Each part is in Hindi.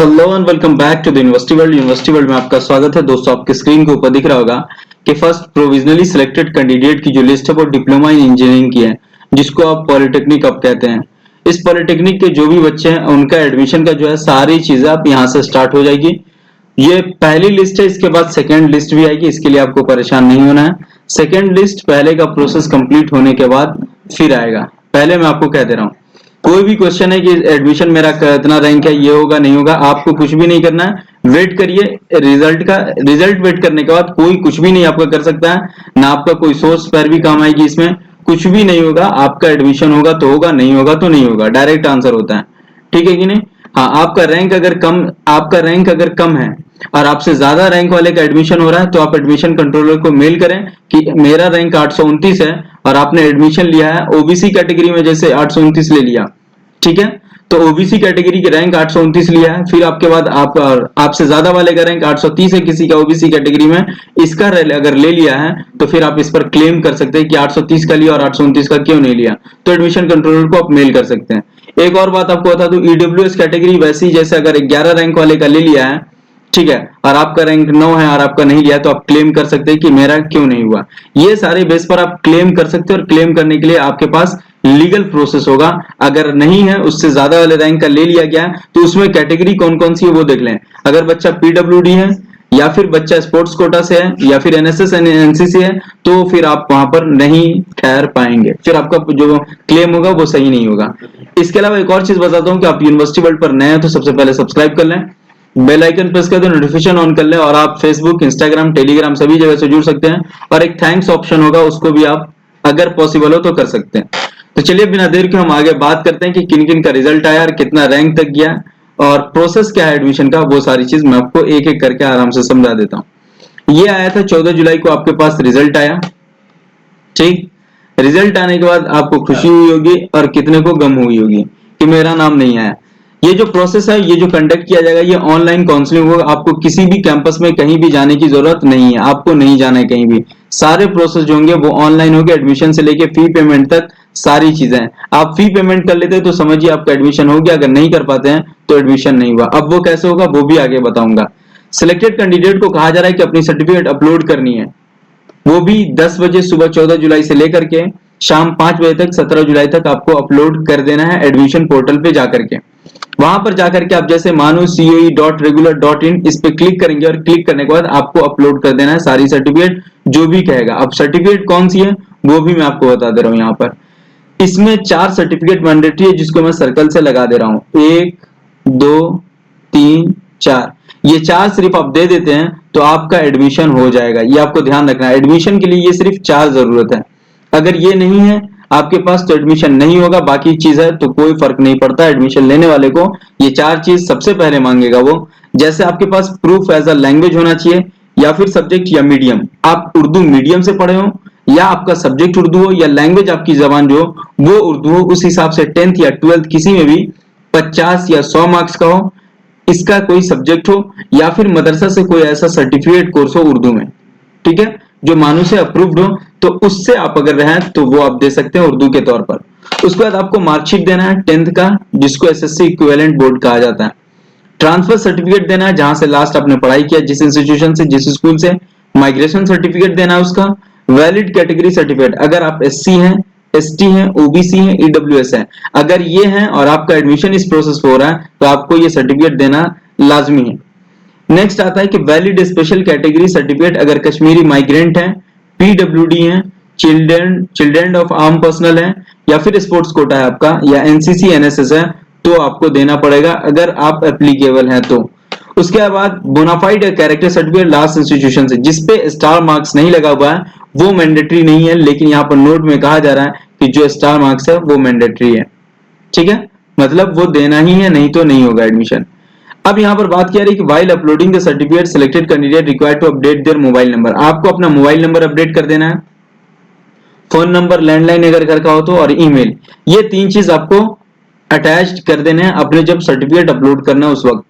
Hello and welcome back to the university world. University world में आपका स्वागत है। दोस्तों, आपके स्क्रीन के ऊपर दिख रहा होगा कि फर्स्ट प्रोविजनली सिलेक्टेड कैंडिडेट की जो लिस्ट है वो डिप्लोमा इन इंजीनियरिंग की है, जिसको आप पॉलिटेक्निक अब कहते हैं। इस पॉलिटेक्निक के जो भी बच्चे हैं उनका एडमिशन का जो है सारी चीजें आप यहाँ से स्टार्ट हो जाएगी। ये पहली लिस्ट है, इसके बाद सेकेंड लिस्ट भी आएगी, इसके लिए आपको परेशान नहीं होना है। सेकेंड लिस्ट पहले का प्रोसेस कंप्लीट होने के बाद फिर आएगा। पहले मैं आपको कह दे रहा हूँ, कोई भी क्वेश्चन है कि एडमिशन मेरा कितना रैंक है, ये होगा नहीं होगा, आपको कुछ भी नहीं करना है। वेट करिए रिजल्ट का। रिजल्ट वेट करने के बाद कोई कुछ भी नहीं आपका कर सकता है, ना आपका कोई सोर्स पर भी काम आएगी, इसमें कुछ भी नहीं होगा। आपका एडमिशन होगा तो होगा, नहीं होगा तो नहीं होगा, डायरेक्ट आंसर होता है। ठीक है कि नहीं? हाँ, आपका रैंक अगर कम है और आपसे ज्यादा रैंक वाले का एडमिशन हो रहा है तो आप एडमिशन कंट्रोलर को मेल करें कि मेरा रैंक 829 है और आपने एडमिशन लिया है ओबीसी कैटेगरी में, जैसे 829 ले लिया, ठीक है, तो ओबीसी कैटेगरी की रैंक 829 लिया है। फिर आपके बाद आपसे ज्यादा वाले का रैंक 830 है किसी का ओबीसी कैटेगरी में, इसका अगर ले लिया है तो फिर आप इस पर क्लेम कर सकते हैं कि 830 का लिया और 829 का क्यों नहीं लिया, तो एडमिशन कंट्रोलर को आप मेल कर सकते हैं। एक और बात आपको बता दूं, ईडब्ल्यूएस कैटेगरी वैसी जैसे अगर 11 रैंक वाले का ले लिया है, ठीक है, और आपका रैंक 9 है और आपका नहीं लिया, तो आप क्लेम कर सकते हैं कि मेरा क्यों नहीं हुआ। ये सारे बेस पर आप क्लेम कर सकते हैं और क्लेम करने के लिए आपके पास लीगल प्रोसेस होगा। अगर नहीं है, उससे ज्यादा वाले रैंक का ले लिया गया तो उसमें कैटेगरी कौन कौन सी है वो देख लें। अगर बच्चा पीडब्ल्यूडी है या फिर बच्चा स्पोर्ट्स कोटा से है या फिर एनएसएस एनसीसी है तो फिर आप वहां पर नहीं ठहर पाएंगे, फिर आपका जो क्लेम होगा वो सही नहीं होगा। इसके अलावा एक और चीज बताता हूँ कि आप यूनिवर्सिटी वर्ल्ड पर नए हैं तो सबसे पहले सब्सक्राइब कर लें, बेल आइकन प्रेस कर दो, नोटिफिकेशन ऑन कर ले, और आप फेसबुक, इंस्टाग्राम, टेलीग्राम सभी जगह से जुड़ सकते हैं। और एक थैंक्स ऑप्शन होगा, उसको भी आप अगर पॉसिबल हो तो कर सकते हैं। तो चलिए बिना देर के हम आगे बात करते हैं कि किन किन का रिजल्ट आया और कितना रैंक तक गया और प्रोसेस क्या है एडमिशन का। वो सारी चीज मैं आपको एक एक करके आराम से समझा देता हूँ। ये आया था 14 जुलाई को आपके पास रिजल्ट आया, ठीक। रिजल्ट आने के बाद आपको खुशी हुई होगी और कितने को गम हुई होगी कि मेरा नाम नहीं आया। ये जो प्रोसेस है, ये जो कंडक्ट किया जाएगा, ये ऑनलाइन काउंसलिंग होगा। आपको किसी भी कैंपस में कहीं भी जाने की जरूरत नहीं है, आपको नहीं जाना है कहीं भी। सारे प्रोसेस जो होंगे वो ऑनलाइन होंगे, एडमिशन से लेके फी पेमेंट तक सारी चीजें। आप फी पेमेंट कर लेते हैं तो समझिए आपका एडमिशन हो गया, अगर नहीं कर पाते हैं तो एडमिशन नहीं हुआ। अब वो कैसे होगा वो भी आगे बताऊंगा। सिलेक्टेड कैंडिडेट को कहा जा रहा है कि अपनी सर्टिफिकेट अपलोड करनी है, वो भी 10 बजे सुबह 14 जुलाई से लेकर के शाम 5 बजे तक 17 जुलाई तक आपको अपलोड कर देना है एडमिशन पोर्टल पे जाकर के। वहां पर जाकर के आप जैसे मानो coe.regular.in इस पे क्लिक करेंगे और क्लिक करने के बाद आपको अपलोड कर देना है सारी सर्टिफिकेट जो भी कहेगा। अब सर्टिफिकेट कौन सी है वो भी मैं आपको बता दे रहा हूं। यहाँ पर इसमें 4 सर्टिफिकेट मैंडेटरी है, जिसको मैं सर्कल से लगा दे रहा हूं, 1 2 3 4। ये 4 सिर्फ आप दे देते हैं तो आपका एडमिशन हो जाएगा। ये आपको ध्यान रखना है, एडमिशन के लिए ये सिर्फ 4 जरूरत है। अगर ये नहीं है आपके पास तो एडमिशन नहीं होगा। बाकी चीज है तो कोई फर्क नहीं पड़ता, एडमिशन लेने वाले को ये 4 चीज सबसे पहले मांगेगा वो। जैसे आपके पास प्रूफ एज अ लैंग्वेज होना चाहिए या फिर सब्जेक्ट या मीडियम, आप उर्दू मीडियम से पढ़े हो या आपका सब्जेक्ट उर्दू हो या लैंग्वेज आपकी जबान जो वो उर्दू हो, उस हिसाब से 10th या 12th किसी में भी 50 या 100 मार्क्स का हो, इसका कोई सब्जेक्ट हो, या फिर मदरसा से कोई ऐसा सर्टिफिकेट कोर्स हो उर्दू में, ठीक है, जो मानू से अप्रूव्ड हो, तो उससे आप अगर रहें तो वो आप दे सकते हैं उर्दू के तौर पर। उसके बाद आपको मार्कशीट देना है 10th का, जिसको एसएससी इक्विवेलेंट बोर्ड कहा जाता है। ट्रांसफर सर्टिफिकेट देना है, जहां से लास्ट आपने पढ़ाई किया, जिस इंस्टीट्यूशन से, जिस स्कूल से। माइग्रेशन सर्टिफिकेट देना है उसका। वैलिड कैटेगरी सर्टिफिकेट, अगर आप एससी हैं, एसटी हैं, ओबीसी हैं, ईडब्ल्यूएस हैं, अगर ये हैं और आपका एडमिशन इस प्रोसेस पे हो रहा है तो आपको ये सर्टिफिकेट देना लाजमी है। नेक्स्ट आता है कि वैलिड स्पेशल कैटेगरी सर्टिफिकेट, अगर कश्मीरी माइग्रेंट है, पीडब्ल्यूडी है, चिल्ड्रन ऑफ आर्म पर्सनल है, या फिर स्पोर्ट्स कोटा है आपका, या एनसीसी एनएसएस है, तो आपको देना पड़ेगा अगर आप एप्लीकेबल हैं तो। उसके बाद bonafide character certificate last institution से, जिसपे स्टार मार्क्स नहीं लगा हुआ है वो मैंडेटरी नहीं है, लेकिन यहाँ पर नोट में कहा जा रहा है कि जो स्टार मार्क्स है वो मैंडेटरी है, ठीक है, मतलब वो देना ही है, नहीं तो नहीं होगा एडमिशन। अब यहाँ पर बात किया रही कि while uploading the certificate selected candidate required to update their mobile number, आपको अपना मोबाइल नंबर अपडेट कर देना है, फोन नंबर, लैंडलाइन अगर घर का हो तो, और ईमेल। ये 3 चीज आपको अटैच कर देने हैं अपने जब सर्टिफिकेट अपलोड करना है उस वक्त।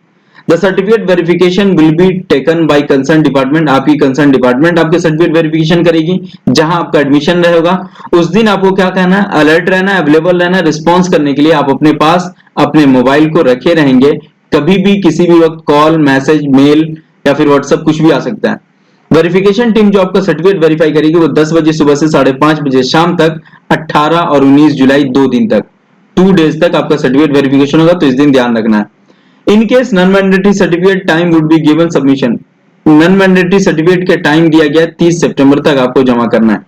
The certificate verification will be taken by concern department, आपकी कंसर्न डिपार्टमेंट आपके सर्टिफिकेट वेरिफिकेशन करेगी जहां आपका एडमिशन रहेगा। उस दिन आपको क्या करना है, अलर्ट रहना है, अवेलेबल रहना है, रिस्पॉन्स करने के लिए आप अपने पास अपने मोबाइल को रखे रहेंगे कभी भी किसी भी वक्त कॉल, मैसेज, मेल या फिर व्हाट्सएप कुछ भी आ सकता है। वेरिफिकेशन टीम जो आपका सर्टिफिकेट वेरीफाई करेगी वो 10 बजे सुबह से 5:30 बजे शाम तक 18 और 19 जुलाई 2 दिन तक 2 डेज तक आपका सर्टिफिकेट वेरिफिकेशन होगा, तो इस दिन ध्यान रखना है। In case non mandatory certificate time would be given submission, non mandatory certificate के टाइम दिया गया 30 सितंबर तक आपको जमा करना है,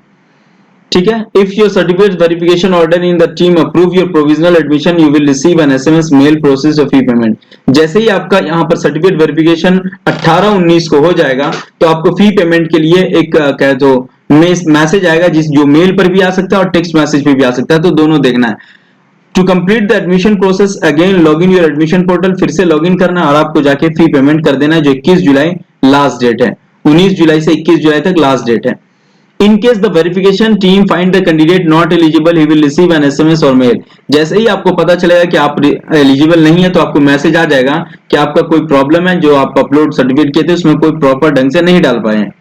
ठीक है। If your certificate verification order in the team approve your provisional admission you will receive an SMS mail process of fee payment. जैसे ही आपका यहाँ पर सर्टिफिकेट वेरिफिकेशन 18-19 को हो जाएगा तो आपको फी पेमेंट के लिए एक कह दो मैसेज आएगा, जिस जो मेल पर भी आ सकता है और टेक्स्ट मैसेज पे भी आ सकता है, तो दोनों देखना है। To complete the admission process again log in your admission portal, फिर से लॉग इन करना और आपको जाके फी पेमेंट कर देना है, जो 21 जुलाई लास्ट डेट है। 19 जुलाई से 21 जुलाई तक लास्ट डेट है। In case the verification team find the candidate not eligible, he will receive an SMS और mail। जैसे ही आपको पता चलेगा कि आप एलिजिबल नहीं है तो आपको मैसेज आ जाएगा कि आपका कोई प्रॉब्लम है, जो आप अपलोड सर्टिफिकेट किए थे उसमें कोई प्रॉपर ढंग से नहीं डाल पाए हैं।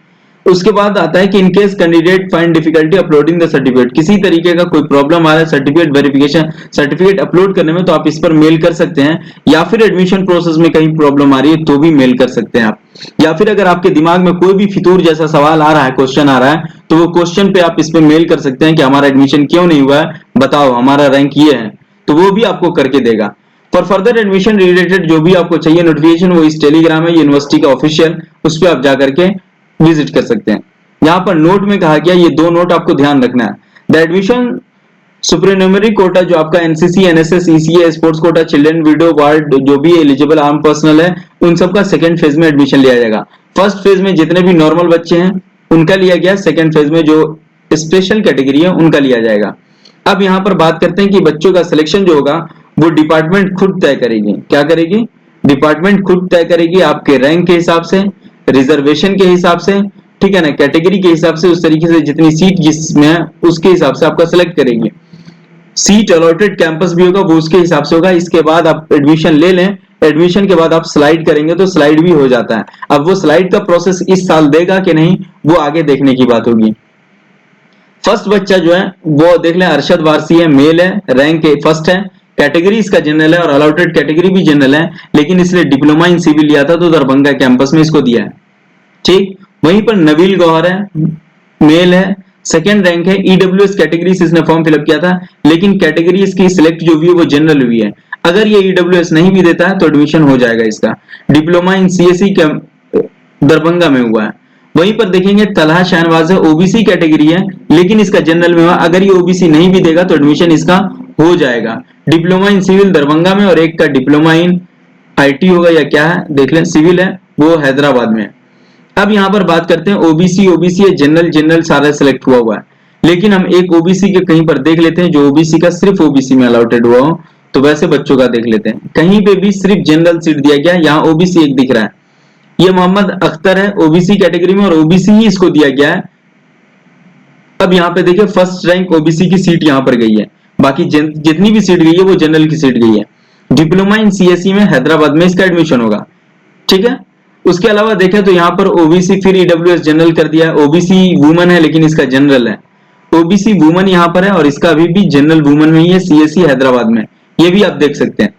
उसके बाद आता है कि in case candidate find difficulty uploading the certificate, किसी तरीके का कोई प्रॉब्लम आ रहा है सर्टिफिकेट वेरिफिकेशन सर्टिफिकेट अपलोड करने में, तो आप इस पर मेल कर सकते हैं, या फिर एडमिशन प्रोसेस में कहीं प्रॉब्लम आ रही है तो भी मेल कर सकते हैं आप। या फिर अगर आपके दिमाग में कोई भी फितूर जैसा सवाल आ रहा है, क्वेश्चन आ रहा है, तो वो क्वेश्चन पे आप इस पे मेल कर सकते हैं कि हमारा एडमिशन क्यों नहीं हुआ है, बताओ हमारा रैंक ये है, तो वो भी आपको करके देगा। फॉर फर्दर एडमिशन रिलेटेड जो भी आपको चाहिए नोटिफिकेशन, वो इस टेलीग्राम है यूनिवर्सिटी का ऑफिशियल, उस पर आप जाकर के विजिट कर सकते हैं। यहाँ पर नोट में कहा गया, ये 2 नोट आपको ध्यान रखना है। द एडमिशन सुपरन्यूमरी कोटा जो आपका NCC, NSS, ECA, sports quota, children, window, ward जो भी एलिजिबल आर्म पर्सनल है, उन सबका सेकंड फेज में एडमिशन लिया जाएगा। फर्स्ट फेज में जितने भी नॉर्मल बच्चे हैं उनका लिया गया, सेकंड फेज में जो स्पेशल कैटेगरी है उनका लिया जाएगा। अब यहाँ पर बात करते हैं कि बच्चों का सिलेक्शन जो होगा वो डिपार्टमेंट खुद तय करेगी। क्या करेगी? डिपार्टमेंट खुद तय करेगी, आपके रैंक के हिसाब से, रिजर्वेशन के हिसाब से, ठीक है ना, कैटेगरी के हिसाब से, उस तरीके से जितनी सीट जिसमें है उसके हिसाब से आपका सिलेक्ट करेंगे। सीट अलॉटेड कैंपस भी होगा वो उसके हिसाब से होगा। इसके बाद आप एडमिशन ले लें, एडमिशन के बाद आप स्लाइड करेंगे तो स्लाइड भी हो जाता है। अब वो स्लाइड का प्रोसेस इस साल देगा कि नहीं वो आगे देखने की बात होगी। फर्स्ट बच्चा जो है वो देख लें, अरशद वारसी है, मेल है, रैंक फर्स्ट है, कैटेगरी इसका जनरल है और अलॉटेड कैटेगरी भी जनरल है, लेकिन इसने डिप्लोमा इन सिविल लिया था तो दरभंगा कैंपस में इसको दिया है, ठीक। वहीं पर नवील गौहर है, मेल है, सेकेंड रैंक है, ईडब्ल्यूएस कैटेगरी से इसने फॉर्म फिलअप किया था, लेकिन कैटेगरी इसकी सिलेक्ट जो हुई है वो जनरल हुई है। अगर ये ईडब्ल्यूएस नहीं भी देता है तो एडमिशन हो जाएगा इसका। डिप्लोमा इन सीएसई दरभंगा में हुआ है। वहीं पर देखेंगे तलहा शाहनवाज है, ओबीसी कैटेगरी है, लेकिन इसका जनरल में हुआ। अगर ये ओबीसी नहीं भी देगा तो एडमिशन इसका हो जाएगा। डिप्लोमा इन सिविल दरभंगा में और एक का डिप्लोमा इन आईटी होगा या क्या है देख लें, सिविल है वो हैदराबाद में है। अब यहाँ पर बात करते हैं ओबीसी, ओबीसी है, जनरल, जनरल सारा सिलेक्ट हुआ है, लेकिन हम एक ओबीसी के कहीं पर देख लेते हैं जो ओबीसी का सिर्फ ओबीसी में अलॉटेड हुआ हो, तो वैसे बच्चों का देख लेते हैं। कहीं पे भी सिर्फ जनरल सीट दिया गया, यहाँ ओबीसी एक दिख रहा है, ये मोहम्मद अख्तर है ओबीसी कैटेगरी में और ओबीसी ही इसको दिया गया है। अब यहाँ पे देखिए फर्स्ट रैंक ओबीसी की सीट यहाँ पर गई है, बाकी जितनी भी सीट गई है वो जनरल की सीट गई है। डिप्लोमा इन सीएसई में हैदराबाद में इसका एडमिशन होगा, ठीक है। उसके अलावा देखें तो यहाँ पर ओबीसी फिर ईडब्ल्यूएस जनरल कर दिया है, ओबीसी वुमन है लेकिन इसका जनरल है, ओबीसी वुमन यहाँ पर है और इसका अभी भी जनरल वुमन में ही है, सीएसई हैदराबाद में, ये भी आप देख सकते हैं।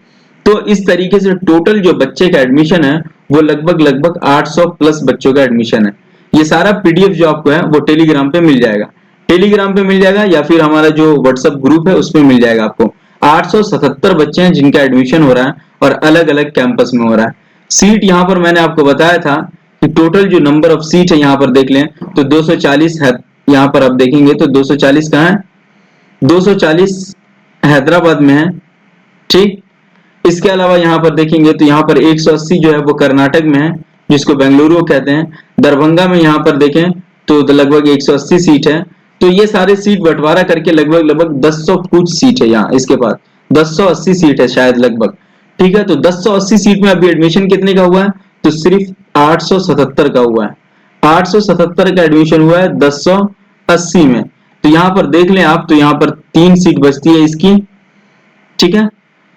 तो इस तरीके से टोटल जो बच्चे का एडमिशन है वो लगभग 800 प्लस बच्चों का एडमिशन है। ये सारा पीडीएफ जो आपको है वो टेलीग्राम पे मिल जाएगा, टेलीग्राम पे मिल जाएगा या फिर हमारा जो व्हाट्सएप ग्रुप है उसमें मिल जाएगा आपको। 877 बच्चे हैं जिनका एडमिशन हो रहा है और अलग अलग कैंपस में हो रहा है। सीट यहाँ पर मैंने आपको बताया था कि टोटल जो नंबर ऑफ सीट है यहाँ पर देख लें तो 240 है। यहाँ पर आप देखेंगे तो 240 कहाँ है, 240 हैदराबाद में है, ठीक। इसके अलावा यहाँ पर देखेंगे तो यहाँ पर 180 जो है वो कर्नाटक में है जिसको बेंगलुरु कहते हैं। दरभंगा में यहाँ पर देखें तो लगभग 180 सीट है। तो ये सारे सीट बंटवारा करके लगभग 1000 कुछ सीट है यहाँ इसके पास, 1080 सीट है शायद लगभग, ठीक है। तो 1080 सीट में अभी एडमिशन कितने का हुआ है, तो सिर्फ 877 का हुआ है, 877 का एडमिशन हुआ है 1080 में। तो यहाँ पर देख लें आप, तो यहाँ पर 3 सीट बचती है इसकी, ठीक है,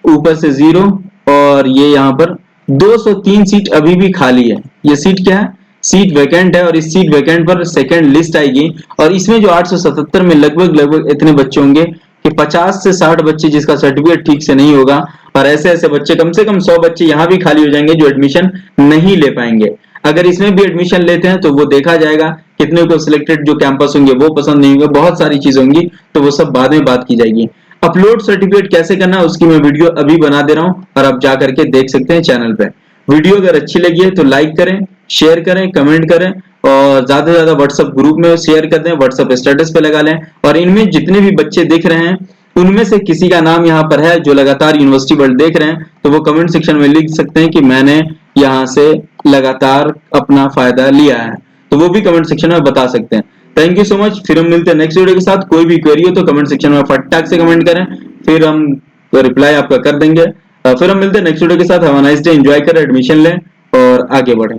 ऊपर से 0 और ये यहाँ पर 203 सीट अभी भी खाली है। ये सीट क्या है, सीट वैकेंट है और इस सीट वैकेंट पर सेकंड लिस्ट आएगी और इसमें जो 877 में लगभग इतने बच्चे होंगे कि 50 से 60 बच्चे जिसका सर्टिफिकेट ठीक से नहीं होगा, और ऐसे ऐसे बच्चे कम से कम 100 बच्चे यहाँ भी खाली हो जाएंगे जो एडमिशन नहीं ले पाएंगे। अगर इसमें भी एडमिशन लेते हैं तो वो देखा जाएगा कितने को सिलेक्टेड जो कैंपस होंगे वो पसंद नहीं होंगे, बहुत सारी चीजें होंगी, तो वो सब बाद में बात की जाएगी। अपलोड सर्टिफिकेट कैसे करना है उसकी मैं वीडियो अभी बना दे रहा हूँ और आप जा करके देख सकते हैं चैनल पे। वीडियो अगर अच्छी लगी है तो लाइक करें, शेयर करें, कमेंट करें और ज्यादा से ज्यादा व्हाट्सएप ग्रुप में शेयर कर दें, व्हाट्सएप स्टेटस पे लगा लें। और इनमें जितने भी बच्चे दिख रहे हैं उनमें से किसी का नाम यहाँ पर है जो लगातार यूनिवर्सिटी वर्ल्ड देख रहे हैं, तो वो कमेंट सेक्शन में लिख सकते हैं कि मैंने यहाँ से लगातार अपना फायदा लिया है, तो वो भी कमेंट सेक्शन में बता सकते हैं। Thank you so much. फिर हम मिलते हैं नेक्स्ट वीडियो के साथ। कोई भी क्वेरी हो तो कमेंट सेक्शन में फटाक से कमेंट करें, फिर हम रिप्लाई आपका कर देंगे। फिर हम मिलते हैं नेक्स्ट वीडियो के साथ। Have a nice day, enjoy करें, एडमिशन लें और आगे बढ़ें।